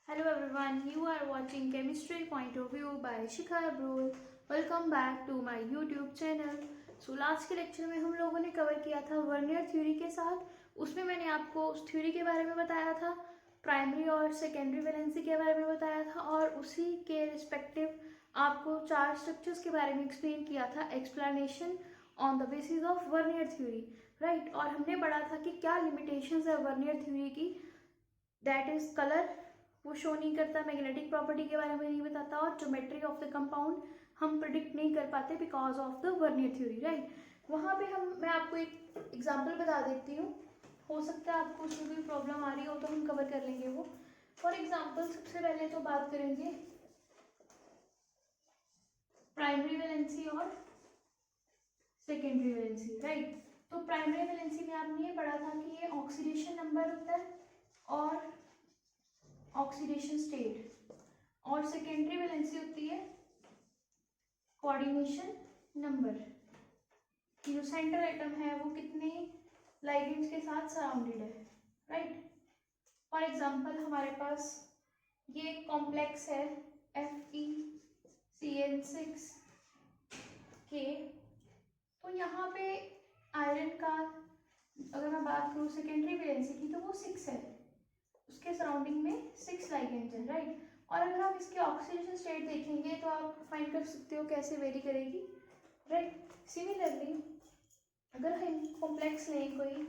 Hello everyone, you are watching Chemistry Point of View by Shikha Abrol. Welcome back to my YouTube channel. Last के lecture में हम लोगों ने cover किया था वर्नियर थ्योरी के साथ। उसमें मैंने आपको उस थ्योरी के बारे में बताया था, प्राइमरी और सेकेंडरी वैलेंसी के बारे में बताया था, और उसी के रिस्पेक्टिव आपको चार स्ट्रक्चर्स के बारे में एक्सप्लेन किया था, explanation on the basis of vernier theory, right. और हमने पढ़ा था कि क्या लिमिटेशंस है वर्नियर थ्योरी की, दैट इज कलर वो शो नहीं करता, मैग्नेटिक प्रॉपर्टी के बारे में नहीं बताता, और ज्योमेट्री ऑफ द कंपाउंड हम प्रिडिक्ट नहीं कर पाते because of the vernier theory, right. वहाँ पे मैं आपको एक एग्जांपल बता देती हूँ, हो सकता है आपको उसमें कोई प्रॉब्लम आ रही हो तो हम कवर कर लेंगे वो। फॉर एग्जाम्पल सबसे पहले तो बात करेंगे प्राइमरी वैलेंसी और सेकेंडरी वैलेंसी, राइट। तो प्राइमरी वैलेंसी में आपने ये पढ़ा था कि ये ऑक्सीडेशन नंबर होता है और ऑक्सीडेशन स्टेट, और सेकेंडरी वैलेंसी होती है कोऑर्डिनेशन नंबर, कि जो सेंटर एटम है वो कितने लाइगेंड्स के साथ सराउंडेड है, राइट। फॉर एग्जांपल हमारे पास ये कॉम्प्लेक्स है FeCN6K, तो यहाँ पे आयरन का अगर मैं बात करूँ सेकेंडरी वैलेंसी की तो वो 6 है, उसके सराउंडिंग में 6 लाइगेंड्स हैं, राइट। और अगर आप इसके ऑक्सीडेशन स्टेट देखेंगे तो आप फाइंड कर सकते हो कैसे वेरी करेगी, राइट। सिमिलरली अगर हम कॉम्प्लेक्स लें कोई,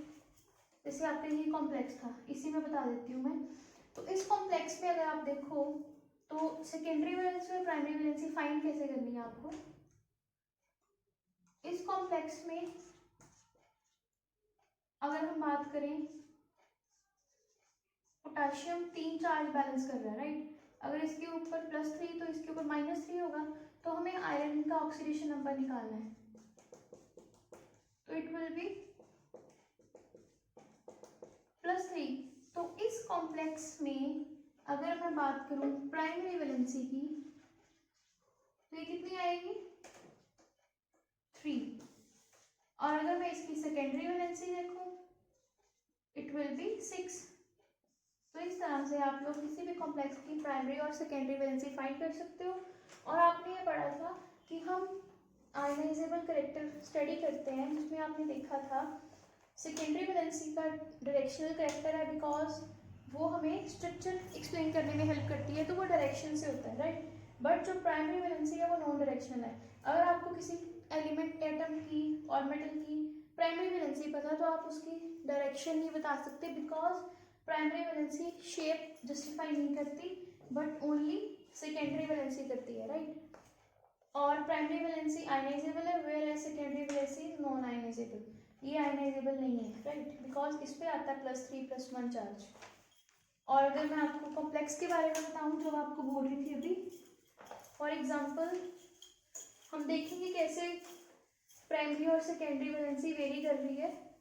जैसे आपका ये कॉम्प्लेक्स था, इसी में बता देती हूँ मैं। तो इस कॉम्प्लेक्स में अगर आप देखो तो सेकेंडरी वैलेंसी और प्राइमरी वैलेंसी फाइंड कैसे करनी है आपको। इस कॉम्प्लेक्स में अगर हम बात करें, पोटाशियम 3 चार्ज बैलेंस कर रहा है, राइट। अगर इसके ऊपर +3 तो इसके ऊपर -3 होगा, तो हमें आयरन का ऑक्सीडेशन नंबर निकालना है, तो इट विल बी +3। तो इस कॉम्प्लेक्स में अगर मैं बात करूं प्राइमरी वैलेंसी की तो ये कितनी आएगी 3, और अगर मैं इसकी सेकेंडरी वैलेंसी देखूं इट विल बी 6। तो इस तरह से आप लोग किसी भी कॉम्प्लेक्स की प्राइमरी और सेकेंडरी वैलेंसी फाइंड कर सकते हो। और आपने ये पढ़ा था कि हम आयनाइजेबल करेक्टर स्टडी करते हैं, जिसमें आपने देखा था सेकेंडरी वैलेंसी का डायरेक्शनल करेक्टर है, बिकॉज वो हमें स्ट्रक्चर एक्सप्लेन करने में हेल्प करती है, तो वो डायरेक्शन से होता है, राइट। बट जो प्राइमरी वैलेंसी है वो नॉन डायरेक्शनल है। अगर आपको किसी एलिमेंट एटम की और मेटल की प्राइमरी वैलेंसी पता तो आप उसकी डायरेक्शन नहीं बता सकते, because primary valency shape justify नहीं करती, बट ओनली सेकेंडरी वैलेंसी करती है, राइट। और प्राइमरी वैलेंसी आयनाइजेबल है, whereas secondary valency non ionisable, ये आयनाइजेबल नहीं है, राइट, बिकॉज इस पे आता है +3+1 चार्ज। और अगर मैं आपको कॉम्प्लेक्स के बारे में बताऊं जो आपको बोल रही थी अभी, फॉर एग्जांपल हम देखेंगे कैसे प्राइमरी और सेकेंडरी वैलेंसी वेरी कर रही है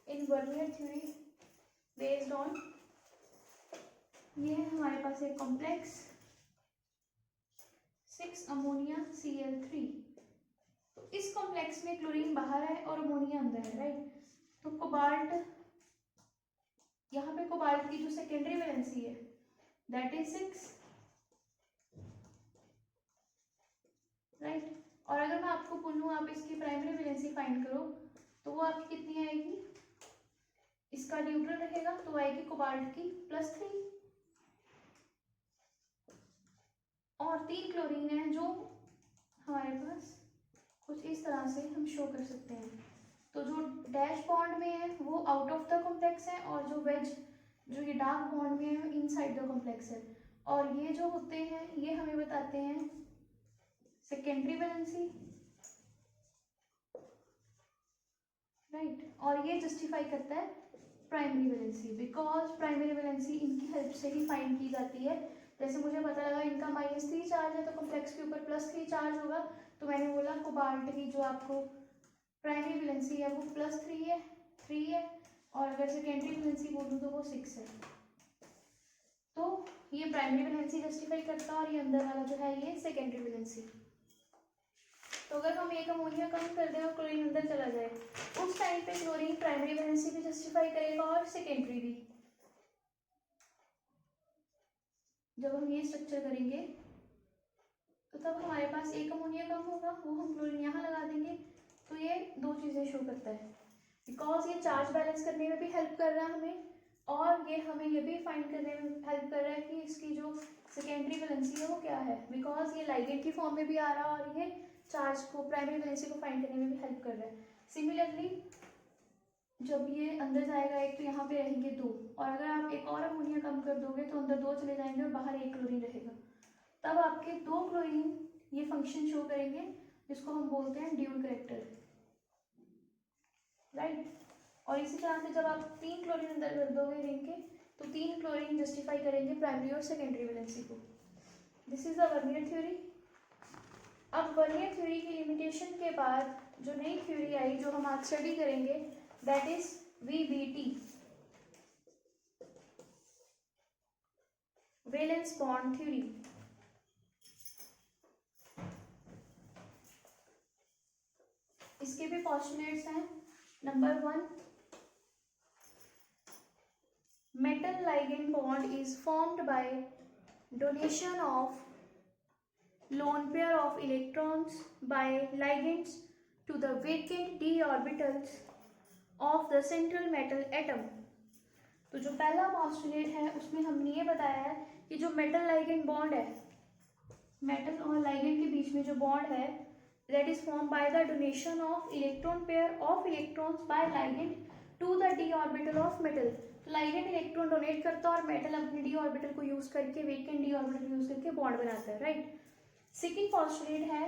इन वर्नियर थ्योरी बेस्ड ऑन, ये है हमारे पास एक कॉम्प्लेक्स 6 अमोनिया Cl3। तो इस कॉम्प्लेक्स में क्लोरीन बाहर है और अमोनिया अंदर है, राइट। तो कोबाल्ट, यहाँ पे कोबाल्ट की जो सेकेंडरी वैलेंसी है दैट इज 6, राइट। और अगर मैं आपको बोलूँ आप इसकी प्राइमरी वैलेंसी फाइंड करो तो वो आपकी कितनी आएगी, इसका न्यूट्रल रहेगा तो आएगी कोबाल्ट की +3, और 3 क्लोरीन है जो हमारे पास कुछ इस तरह से हम शो कर सकते हैं। तो जो डैश बॉन्ड में है वो आउट ऑफ द कॉम्प्लेक्स है, और जो वेज जो ये डार्क बॉन्ड में है इनसाइड द कॉम्प्लेक्स है, और ये जो होते हैं ये हमें बताते हैं सेकेंडरी वैलेंसी, राइट। और ये जस्टिफाई करता है primary valency, because primary valency इनकी हेल्प से ही फाइंड की जाती है। जैसे मुझे पता लगा इनका -3 चार्ज है तो कॉम्प्लेक्स के ऊपर +3 चार्ज होगा, तो मैंने बोला कोबाल्ट की जो आपको प्राइमरी वैलेंसी है वो +3 है, और अगर सेकेंडरी वैलेंसी बोलूँ तो वो 6 है। तो ये प्राइमरी वैलेंसी जस्टिफाई करता है, और ये अंदर वाला जो है ये सेकेंडरी वैलेंसी। तो अगर हम एक अमोनिया कम कर दें और क्लोरीन अंदर चला जाए, उस टाइम पे क्लोरीन प्राइमरी वैलेंसी भी जस्टिफाई करेगा और सेकेंडरी भी। जब हम ये स्ट्रक्चर करेंगे तो तब हमारे पास एक अमोनिया कम होगा, वो हम क्लोरीन यहाँ लगा देंगे, तो ये दो चीज़ें शो करता है। बिकॉज ये चार्ज बैलेंस करने में भी हेल्प कर रहा है हमें, और ये हमें ये भी फाइंड करने में हेल्प कर रहा है कि इसकी जो सेकेंडरी वैलेंसी है वो क्या है, बिकॉज ये लाइगेंड की फॉर्म में भी आ रहा है और ये चार्ज को, प्राइमरी वैलेंसी को फाइंड करने में भी हेल्प कर रहा है। सिमिलरली जब ये अंदर जाएगा एक, तो यहाँ पे रहेंगे दो, और अगर आप एक और अमोनिया कम कर दोगे तो अंदर दो चले जाएंगे और बाहर एक क्लोरीन रहेगा, तब आपके दो क्लोरीन ये फंक्शन शो करेंगे जिसको हम बोलते हैं ड्यूल करेक्टर, राइट। और इसी तरह से जब आप तीन क्लोरीन अंदर कर दोगे रिंग के, तो तीन क्लोरीन जस्टिफाई करेंगे प्राइमरी और सेकेंडरी वैलेंसी को। This is the vernier theory. अब वर्नियर थ्योरी की लिमिटेशन के बाद जो नई थ्योरी आई, जो हम आज स्टडी करेंगे, that is VBT, valence bond theory. इसके भी पोस्टुलेट्स हैं। Number 1, metal ligand bond is formed by donation of lone pair of electrons by ligands to the vacant d orbitals of the central metal atom। तो जो पहला postulate है उसमें हमने ये बताया है कि जो मेटल लाइगेंड बॉन्ड है, मेटल और लाइगेंड के बीच में जो बॉन्ड है, that is form by the donation of electron pair of electrons by ligand to the D orbital of metal. तो लाइगेंड इलेक्ट्रॉन डोनेट करता है और मेटल अपने डी ऑर्बिटल को यूज करके, वेकेंट डी ऑर्बिटल यूज करके bond बनाता है, राइट। सेकेंड पोस्टुलेट है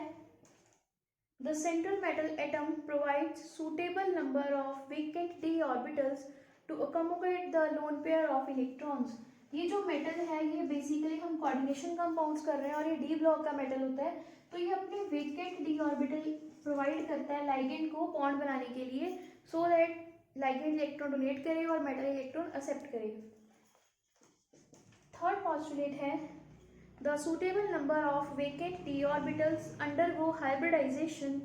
the central metal atom provides suitable number of vacant D orbitals to accommodate the lone pair of electrons. ये जो मेटल है ये बेसिकली हम कोऑर्डिनेशन कंपाउंड्स कर रहे हैं और ये डी ब्लॉक का मेटल होता है, तो ये अपने वेकेंट डी ऑर्बिटल प्रोवाइड करता है लाइगेंड को बॉन्ड बनाने के लिए, so that ligand electron donate करे और मेटल इलेक्ट्रॉन एक्सेप्ट करे। थर्ड पोस्टुलेट है the suitable number of vacant D orbitals undergo hybridisation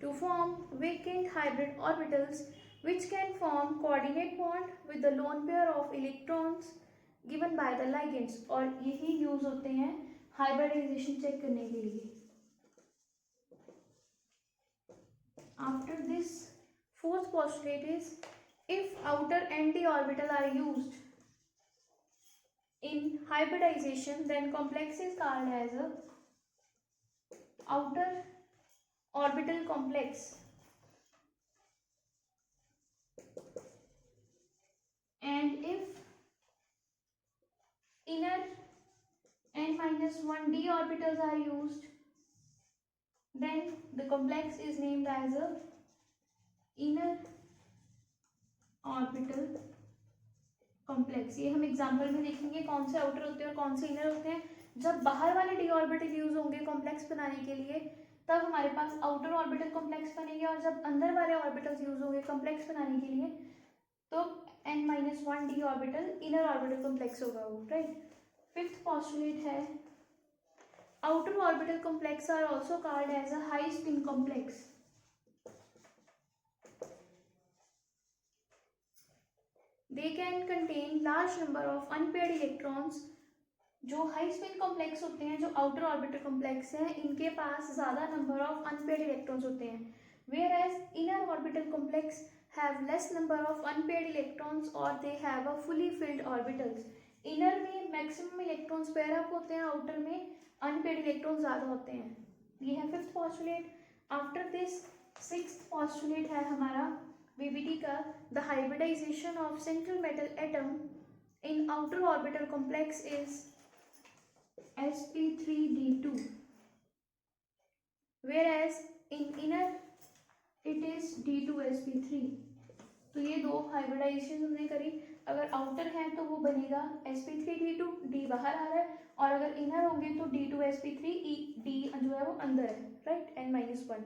to form vacant hybrid orbitals which can form coordinate bond with the lone pair of electrons given by the ligands, और यही use होते हैं hybridisation check करने के लिए। After this, fourth postulate is if outer and d orbital are used in hybridization, then complex is called as a outer orbital complex, and if inner n-1 d orbitals are used, then the complex is named as a inner orbital complex। ये हम example में देखेंगे कौन से outer होते हैं और कौन से इनर होते हैं। जब बाहर वाले डी ऑर्बिटल यूज होंगे कॉम्प्लेक्स बनाने के लिए, तब हमारे पास आउटर ऑर्बिटल कॉम्प्लेक्स बनेंगे, और जब अंदर वाले ऑर्बिटल्स यूज होंगे कॉम्प्लेक्स बनाने के लिए, तो n-1 d orbital inner orbital complex होगा वो, राइट। फिफ्थ पोस्टुलेट है outer orbital complex are also called as a high spin complex। They can contain large number of unpaired electrons। जो high spin complex होते हैं, जो outer orbital complex हैं, इनके पास ज्यादा नंबर ऑफ अनपेयर्ड इलेक्ट्रॉन्स होते हैं, whereas inner orbital complex have less number of unpaired electrons or they have a fully filled orbitals। Inner में मैक्सिमम इलेक्ट्रॉन्स पेयर अप होते हैं, आउटर में अनपेयर्ड इलेक्ट्रॉन ज्यादा होते हैं। ये है fifth postulate. After this sixth postulate है हमारा VBT का, the hybridisation of central metal atom in outer orbital complex is sp3d2, whereas in inner it is d2sp3। तो ये दो हाइब्रिडाइजेशन हमने करी। अगर आउटर है तो वो बनेगा sp3d2, d बाहर आ रहा है, और अगर इनर होंगे तो d2sp3, d जो है वो अंदर है, राइट, n-1।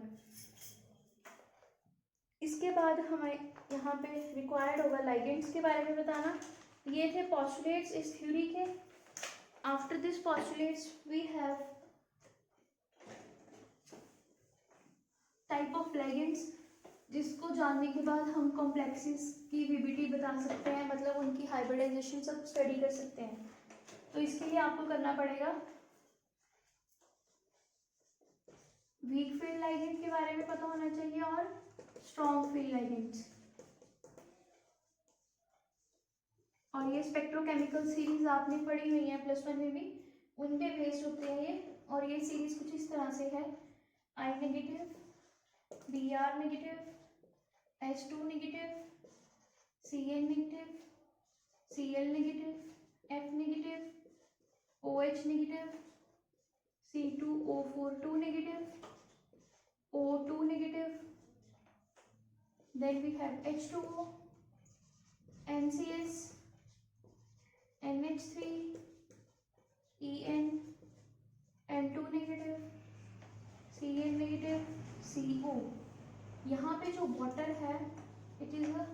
इसके बाद हमें यहाँ पे रिक्वायर्ड होगा लाइगेंड्स के बारे में बताना। ये थे पोस्टुलेट्स इस थ्योरी के। After this postulates we have type of ligands, जिसको जानने के बाद हम कॉम्प्लेक्सेस की VBT बता सकते हैं, मतलब उनकी हाइब्रिडाइजेशन सब स्टडी कर सकते हैं। तो इसके लिए आपको करना पड़ेगा वीक फील्ड लाइगेंड के बारे में पता होना चाहिए और स्ट्रॉन्ग फील्ड लाइगेंड्स। और ये स्पेक्ट्रोकेमिकल सीरीज आपने पढ़ी हुई है +1 में भी, उन पे बेस्ड होते हैं ये। और ये सीरीज कुछ इस तरह से है: I negative, Br negative, H2 negative, Cn negative, Cl negative, F negative, OH negative, C2O4 negative, O2 negative, then we have H2O, NCS, NH3, En, N2 negative, Cn negative, CO। यहाँ पे जो water है it is a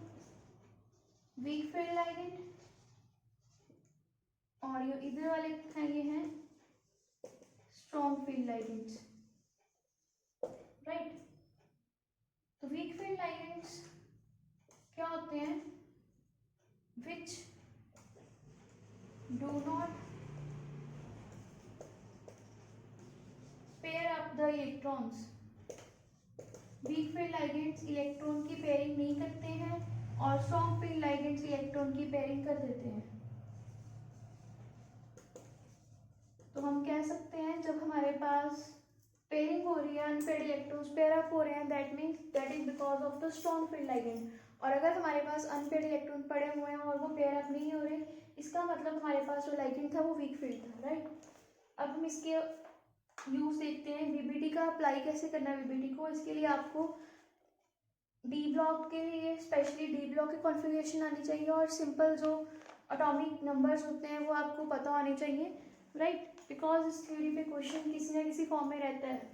weak field ligand, और ये इधर वाले हैं ये हैं स्ट्रॉन्ग फील्ड लाइगेंड्स, राइट। तो वीक फील्ड लाइगेंड्स क्या होते हैं? Which do not pair up the electrons. Week field ligands electron की पेयरिंग नहीं करते हैं और स्ट्रॉन्ग फील्ड लाइगेंड्स इलेक्ट्रॉन की पेयरिंग कर देते हैं। तो हम कह सकते हैं जब हमारे पास पेयरिंग हो रही है, अनपेयर्ड इलेक्ट्रॉन्स पेयर अप हो रहे हैं, that means that is because of the strong field ligand. और अगर हमारे पास अनपेयर्ड इलेक्ट्रॉन पड़े हुए हैं और वो पेयर अप नहीं हो रहे, इसका मतलब हमारे पास जो लाइगेंड था वो वीक फील्ड था, राइट। अब हम इसके यूज देखते हैं, वीबीडी का अप्लाई कैसे करना है वीबीडी को। इसके लिए आपको डी ब्लॉक के लिए स्पेशली डी ब्लॉक की कॉन्फ़िगरेशन आनी चाहिए और सिंपल जो एटॉमिक नंबर्स होते हैं वो आपको पता होने चाहिए, राइट। बिकॉज इस थ्योरी पे क्वेश्चन किसी ना किसी फॉर्म में रहता है।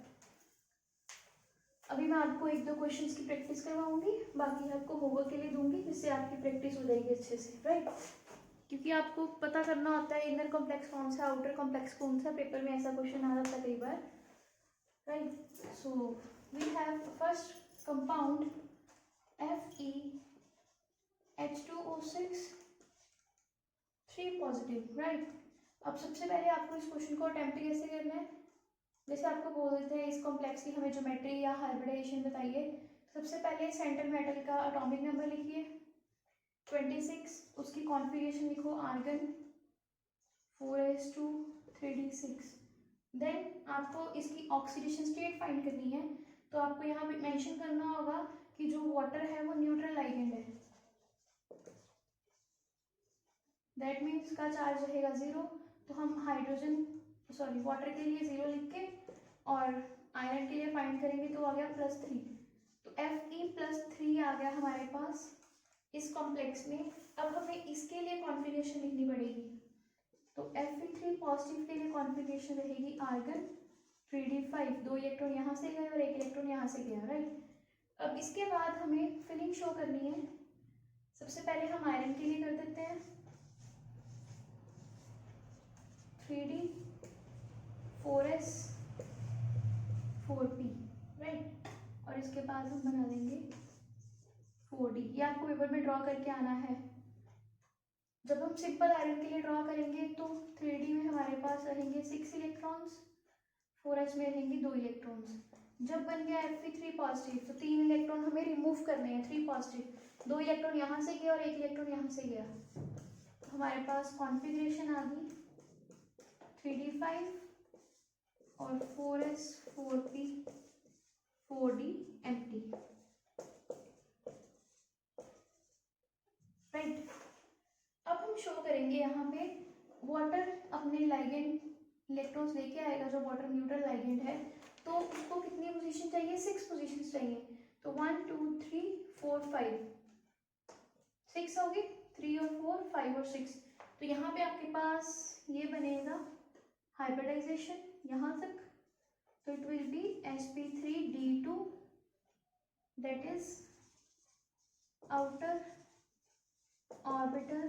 अभी मैं आपको 1-2 क्वेश्चंस की प्रैक्टिस करवाऊंगी, बाकी आपको होमवर्क के लिए दूंगी जिससे आपकी प्रैक्टिस हो जाएगी अच्छे से, राइट। क्योंकि आपको पता करना होता है इनर कॉम्प्लेक्स कौन सा, आउटर कॉम्प्लेक्स कौन सा। पेपर में ऐसा क्वेश्चन आ जाता है कई बार, right. So we have first compound FeH2O6 3 positive, right. अब सबसे पहले आपको इस क्वेश्चन को अटेम्प्ट कैसे करना है, जैसे आपको बोल देते हैं इस कॉम्प्लेक्स की हमें ज्योमेट्री या हाइब्रिडाइजेशन बताइए। सबसे पहले सेंटर मेटल का एटॉमिक नंबर लिखिए 26, उसकी कॉन्फ़िगरेशन लिखो आर्गन 4s2 3d6। देन आपको इसकी ऑक्सीडेशन स्टेट फाइंड करनी है, तो आपको यहाँ पे मेंशन करना होगा कि जो वाटर है वो न्यूट्रल लाइगेंड है, दैट मीन्स का चार्ज रहेगा 0। तो हम वाटर के लिए 0 लिख के और आयरन के लिए फाइंड करेंगे तो आ गया +3। तो Fe+3 आ गया हमारे पास इस कॉम्प्लेक्स में। अब हमें इसके लिए कॉन्फ़िगरेशन लिखनी पड़ेगी, तो Fe3 पॉजिटिव के लिए कॉन्फ़िगरेशन रहेगी आर्गन 3d5, 2 इलेक्ट्रॉन यहाँ से गए और 1 इलेक्ट्रॉन यहाँ से गया, राइट। अब इसके बाद हमें फिलिंग शो करनी है। सबसे पहले हम आयरन के लिए कर देते हैं 3d 4s 4p, राइट। और इसके बाद हम बना देंगे 4d। ये आपको पेपर में ड्रॉ करके आना है। जब हम सिंपल आयरन के लिए ड्रॉ करेंगे तो 3d में हमारे पास रहेंगे 6 इलेक्ट्रॉन्स, 4s में रहेंगे 2 इलेक्ट्रॉन्स। जब बन गया Fe3 पॉजिटिव तो 3 इलेक्ट्रॉन हमें रिमूव करने हैं, 3 पॉजिटिव, 2 इलेक्ट्रॉन यहाँ से गया और 1 इलेक्ट्रॉन यहाँ से गया। तो हमारे पास कॉन्फ़िगरेशन आ गई 3d5 और 4s 4p 4d empty, right. अब हम शो करेंगे यहाँ पे वाटर अपने लाइगेंड इलेक्ट्रॉन्स लेके आएगा, जो वाटर न्यूट्रल लाइगेंड है, तो उसको कितनी पोजीशन चाहिए? 6 पोजीशंस चाहिए। तो 1 2 3 4 5 6 होगी, 3 और 4 5 और 6। तो यहाँ पे आपके पास ये बनेगा हाइब्रिडाइजेशन यहाँ तक, तो it will be sp3d2, that is outer orbital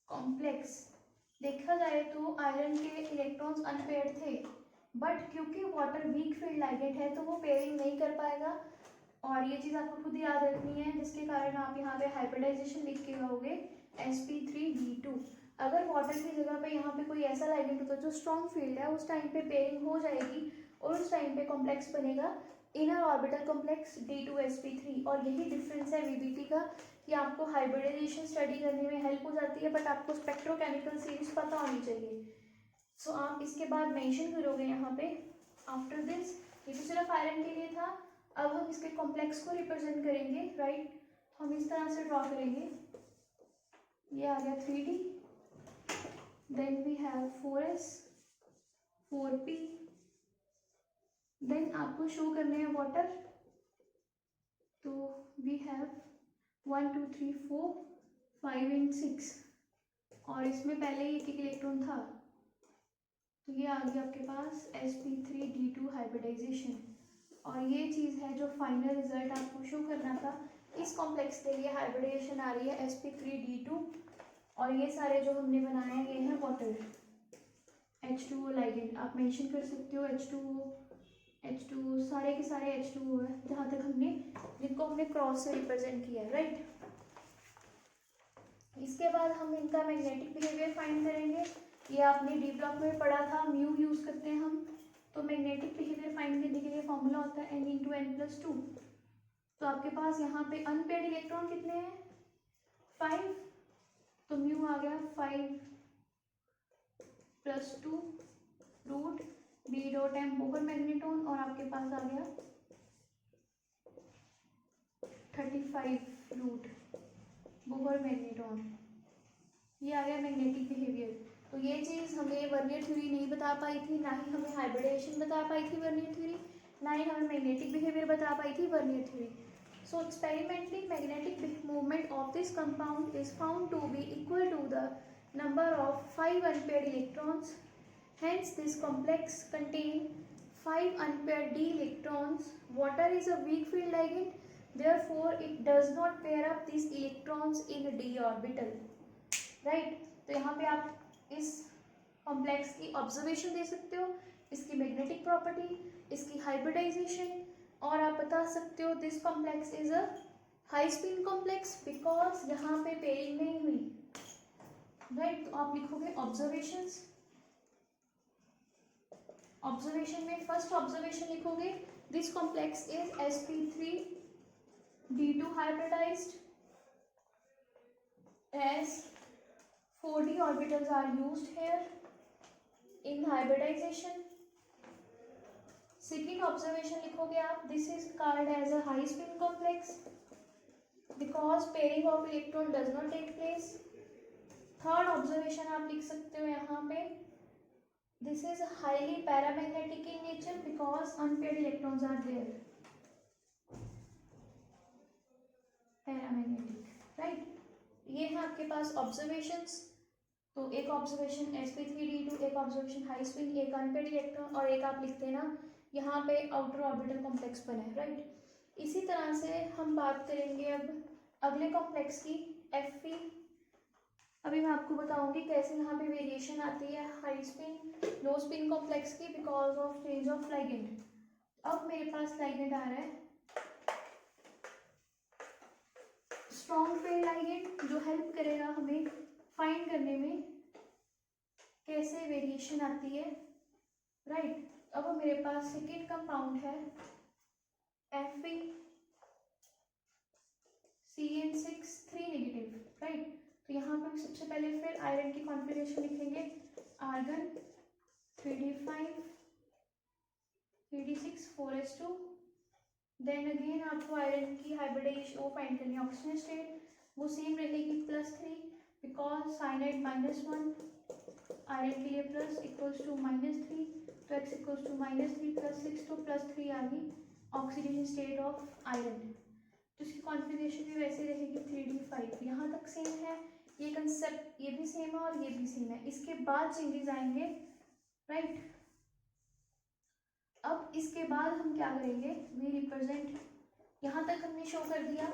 complex. देखा जाए तो आयरन के इलेक्ट्रॉन्स अनपेयर्ड थे, बट क्योंकि वाटर वीक फील्ड लाइगेंड है तो वो पेयरिंग नहीं कर पाएगा, और ये चीज़ आपको खुद याद रखनी है, जिसके कारण आप यहाँ पे हाइब्रिडाइजेशन लिख के रहोगे sp3d2। अगर अगर वाटर की जगह पे यहाँ पे कोई ऐसा लाइगेंड होता है जो स्ट्रॉन्ग फील्ड है, उस टाइम पे पेयरिंग हो जाएगी और उस टाइम पे कॉम्प्लेक्स बनेगा इनर ऑर्बिटल कॉम्प्लेक्स D2sp3। और यही डिफरेंस है VBT का कि आपको हाइब्रिडाइजेशन स्टडी करने में हेल्प हो जाती है, बट आपको स्पेक्ट्रोकेमिकल सीरीज पता होनी चाहिए। सो आप इसके बाद मेंशन करोगे यहाँ पे आफ्टर दिस। ये तो सिर्फ आयरन के लिए था। अब हम इसके कॉम्प्लेक्स को रिप्रेजेंट करेंगे, राइट। हम इस तरह से ड्रॉ करेंगे, ये आ गया 3D, then we have 4s 4p, then आपको शो करने हैं वाटर, तो वी हैव 1 2 3 4 5 एंड 6, और इसमें पहले ही एक इलेक्ट्रॉन था, तो ये आ गया आपके पास sp3d2 हाइब्रिडाइजेशन। और ये चीज़ है जो फाइनल रिजल्ट आपको शो करना था। इस कॉम्प्लेक्स के लिए हाइब्रिडाइजेशन आ रही है sp3d2, और ये सारे जो हमने बनाए हैं ये हैं वाटर H2O लाइगेंड। आप मेंशन कर सकते हो H2O सारे के सारे H2O है जहाँ तक हमने जिनको हमने क्रॉस से रिप्रेजेंट किया है, राइट। इसके बाद हम इनका मैग्नेटिक बिहेवियर फाइंड करेंगे। ये आपने डी ब्लॉक में पढ़ा था, म्यू यूज करते हैं हम। तो मैग्नेटिक बिहेवियर फाइंड करने के लिए फॉर्मूला होता है n×n+2। तो आपके पास यहाँ पे अनपेयर्ड इलेक्ट्रॉन कितने हैं 5, तो म्यू आ गया 5 + 2 रूट B.M बोहर मैग्नेटॉन, और आपके पास आ गया 35 रूट बोहर मैग्नेटॉन। ये आ गया मैग्नेटिक बिहेवियर। तो ये चीज़ हमें वर्नियर थ्योरी नहीं बता पाई थी, ना ही हमें हाइब्रिडाइजेशन बता पाई थी वर्नियर थ्योरी, ना ही हमें मैग्नेटिक बिहेवियर बता पाई थी vernier theory. So experimentally magnetic movement of this compound is found to be equal to the number of 5 unpaired electrons. Hence this complex contains 5 unpaired d electrons. Water is a weak field ligand, therefore it does not pair up these electrons in d orbital. Right? तो यहाँ पे आप इस complex की observation दे सकते हो, इसकी magnetic property, इसकी हाइब्रिडाइजेशन, और आप बता सकते हो this complex is a high spin complex because यहाँ पे पेयरिंग नहीं हुई, राइट। तो आप लिखोगे ऑब्जर्वेशंस। ऑब्जर्वेशन में फर्स्ट ऑब्जर्वेशन लिखोगे this complex is sp3d2 hybridized as 4d orbitals are used here in hybridization. Second observation लिखोगे आप this is called as a high spin complex because pairing of electron does not take place. Third observation आप लिख सकते हो यहाँ पे this is highly paramagnetic in nature because unpaired electrons are there. Paramagnetic, right? ये है आपके पास observations. तो एक ऑब्जर्वेशन sp3d2, एक ऑब्जर्वेशन हाई स्पिन, एक अनपेयर्ड इलेक्ट्रॉन, और एक आप लिखते हैं ना यहाँ पे आउटर ऑर्बिटल कॉम्प्लेक्स बना है, राइट। इसी तरह से हम बात करेंगे अब अगले कॉम्प्लेक्स की Fp। अभी मैं आपको बताऊंगी कैसे यहाँ पे वेरिएशन आती है high spin low spin complex की because of change of ligand. अब मेरे पास लाइगेंड आ रहा है स्ट्रॉन्ग फील्ड लाइगेंड जो हेल्प करेगा हमें फाइंड करने में कैसे वेरिएशन आती है, राइट। अब मेरे पास सेकेंड कंपाउंड है FeCN6 3 नेगेटिव, राइट। तो यहाँ पे सबसे पहले फिर आयरन की कॉन्फ़िगरेशन लिखेंगे, argon 3d5 3d6 4s2। Then again आपको आयरन की हाइब्रिडाइजेशन वो फाइंड करनी है, ऑक्सीजन स्टेट वो सेम रहेगी +3 बिकॉज साइनाइड -1, आयरन के लिए प्लस इक्वल्स टू -3, तो x इक्वल्स टू -3 + 6 तो +3 आ गई ऑक्सीडेशन स्टेट ऑफ आयरन। तो इसकी कॉन्फ़िगरेशन भी वैसे रहेगी 3d5। यहाँ तक सेम है, ये कंसेप्ट ये भी सेम है और ये भी सेम है। इसके बाद चेंजेस आएंगे, राइट। अब इसके बाद हम क्या करेंगे, वी रिप्रेजेंट, यहाँ तक हमने शो कर दिया।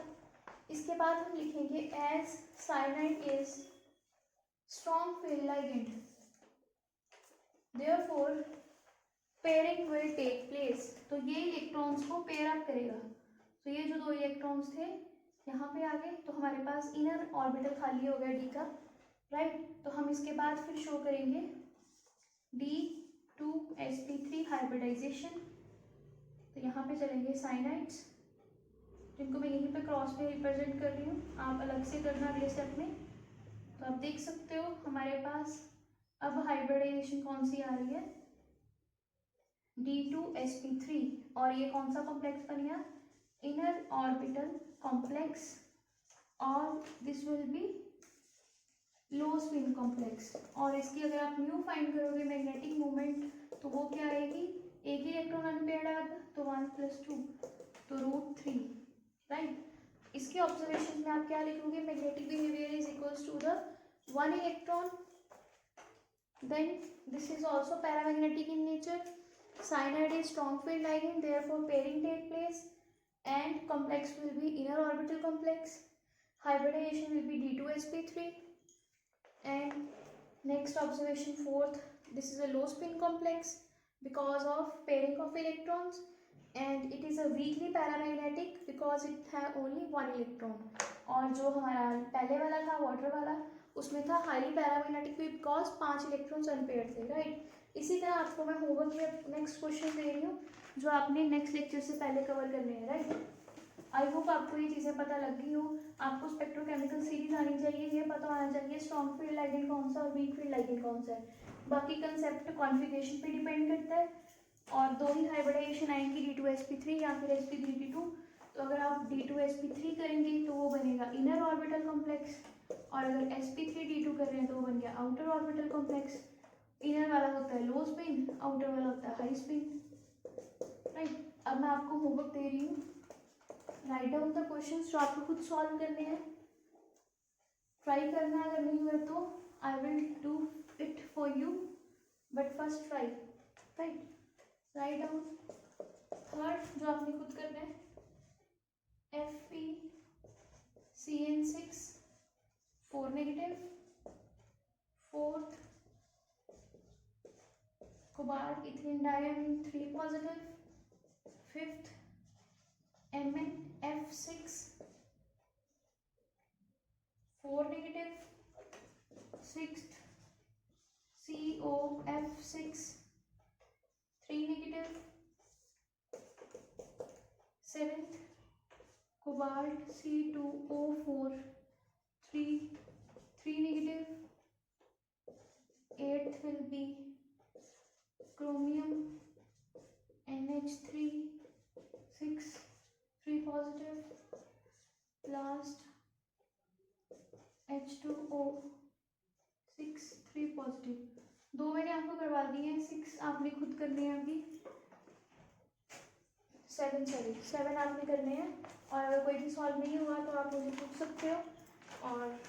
इसके बाद हम लिखेंगे as cyanide is strong field ligand, therefore pairing will take place. तो ये इलेक्ट्रॉन्स को पेयर अप करेगा। तो ये जो दो इलेक्ट्रॉन्स थे यहाँ पे आ गए, तो हमारे पास इनर ऑर्बिटल खाली हो गया डी का, राइट। तो हम इसके बाद फिर शो करेंगे D2sp3 हाइब्रिडाइजेशन। तो यहाँ पे चलेंगे साइनाइड्स, जिनको मैं यहीं पे क्रॉस में रिप्रेजेंट कर रही हूँ, आप अलग से करना अगले स्टेप में। तो आप देख सकते हो हमारे पास अब हाइब्रिडाइजेशन कौन सी आ रही है, D2sp3, और ये कौन सा कॉम्प्लेक्स बन गया, इनर ऑर्बिटल कॉम्प्लेक्स, और this will be low spin complex. और इसकी अगर आप म्यू फाइंड करोगे मैग्नेटिक मोमेंट, तो वो क्या आएगी, एक ही इलेक्ट्रॉन अनपेयर्ड आएगा, तो 1 + 2, तो √3, राइट। इसके ऑब्जर्वेशन में आप क्या लिखोगे, magnetic behaviour is equals to the 1 electron, then this is also paramagnetic in nature, cyanide is strong field ligand, therefore pairing take place, and complex will be inner orbital complex. Hybridization will be D2sp3. And next observation, fourth, this is a low spin complex because of pairing of electrons, and it is a weakly paramagnetic because it have only 1 electron. और जो हमारा पहले वाला था water वाला, उसमें था highly paramagnetic because 5 electrons unpaired थे, राइट। इसी तरह आपको मैं होमवर्क में नेक्स्ट क्वेश्चन दे रही हूँ जो आपने नेक्स्ट लेक्चर से पहले कवर करने हैं, राइट। आई होप आपको ये चीज़ें पता लग गई हो। आपको स्पेक्ट्रोकेमिकल सीरीज आनी चाहिए, ये पता होना चाहिए स्ट्रॉन्ग फील्ड लाइगेंड कौन सा और वीक फील्ड लाइगेंड कौन सा है। बाकी कंसेप्ट कॉन्फिगरेशन पे डिपेंड करता है, और 2 ही हाइब्रिडाइजेशन आएंगी, D2sp3 या फिर sp3d2। तो अगर आप D2sp3 करेंगे तो वो बनेगा इनर ऑर्बिटल कॉम्प्लेक्स, और अगर sp3d2 कर रहे हैं तो वो बन गया आउटर ऑर्बिटल कॉम्प्लेक्स। इनर वाला होता है लो स्पिन, आउटर वाला होता है हाई स्पिन, राइट। अब मैं आपको होमवर्क दे रही हूँ, राइट डाउन द क्वेश्चंस जो आपको खुद सॉल्व करने हैं, ट्राई करना, अगर नहीं हुए तो I will do it for you, but first try, right. Write down third जो आपने खुद करना है, FeCN6 4 negative, fourth cobalt ethylene diamine 3 positive, fifth MnF6 4 negative, sixth COF6 3 negative, seventh cobalt C2O4 3 negative, eighth will be chromium NH3 6 3 positive, last H2O 6 3 positive. 2 मैंने आपको करवा दिए हैं, 6 आपने खुद करने हैं, अभी 7 आपने करने हैं। और अगर कोई भी सॉल्व नहीं हुआ तो आप मुझे पूछ सकते हो। और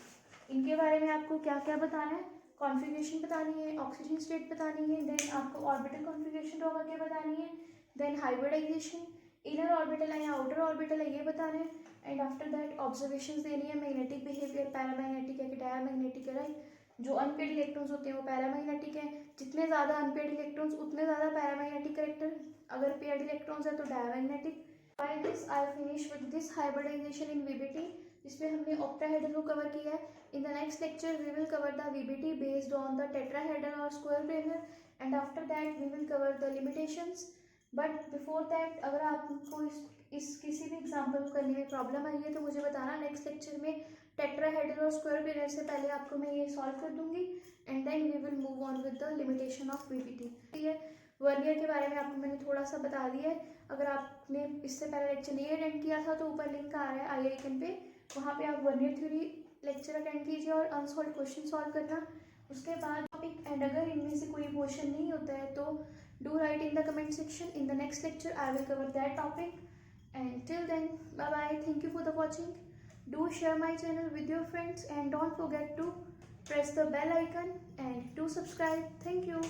इनके बारे में आपको क्या क्या बताना है, कॉन्फ़िगरेशन बतानी है, ऑक्सीजन स्टेट बतानी है, देन आपको ऑर्बिटल कॉन्फ़िगरेशन ड्रॉ करके बतानी है, देन हाइब्रिडाइजेशन, इनर ऑर्बिटल है या आउटर ऑर्बिटल है ये बताना है, एंड आफ्टर दैट ऑब्जर्वेशंस देनी है, मैग्नेटिक बिहेवियर पैरामैग्नेटिक है कि डायमैग्नेटिक है, राइट। जो अनपेड इलेक्ट्रॉन्स होते हैं वो पैरामैग्नेटिक है, जितने ज़्यादा अनपेड इलेक्ट्रॉन्स उतने ज़्यादा पैरामैग्नेटिक करेक्टर, अगर पेड इलेक्ट्रॉन्स है तो diamagnetic. By this I finish with this hybridization in VBT, जिसमें हमने ऑक्टाहेड्रल को कवर किया है। In the next lecture we will cover the VBT based on the tetrahedral or square planar, and after that we will cover the limitations. But before that, अगर आपको इस किसी भी एग्जाम्पल को करने में प्रॉब्लम आई है तो मुझे बताना, नेक्स्ट लेक्चर में टेट्राहेड्रल और स्क्वायर प्लेनर से पहले आपको मैं ये सॉल्व कर दूंगी, and then we will move on with the limitation of VBT। ठीक है, वर्नियर के बारे में आपको मैंने थोड़ा सा बता दिया है। अगर आपने इससे पहले लेक्चर नहीं अटेंड किया था तो ऊपर लिंक आ रहा है IICAN पे, वहाँ पे आप वर्नियर थ्योरी लेक्चर अटेंड कीजिए और अनसॉल्व क्वेश्चन सॉल्व करना। उसके बाद टॉपिक, एंड अगर इनमें से कोई क्वेश्चन नहीं होता है तो do write in the comment section. In the next lecture I will cover that topic, and till then bye bye, thank you for the watching. Do share my channel with your friends and don't forget to press the bell icon and do subscribe. Thank you.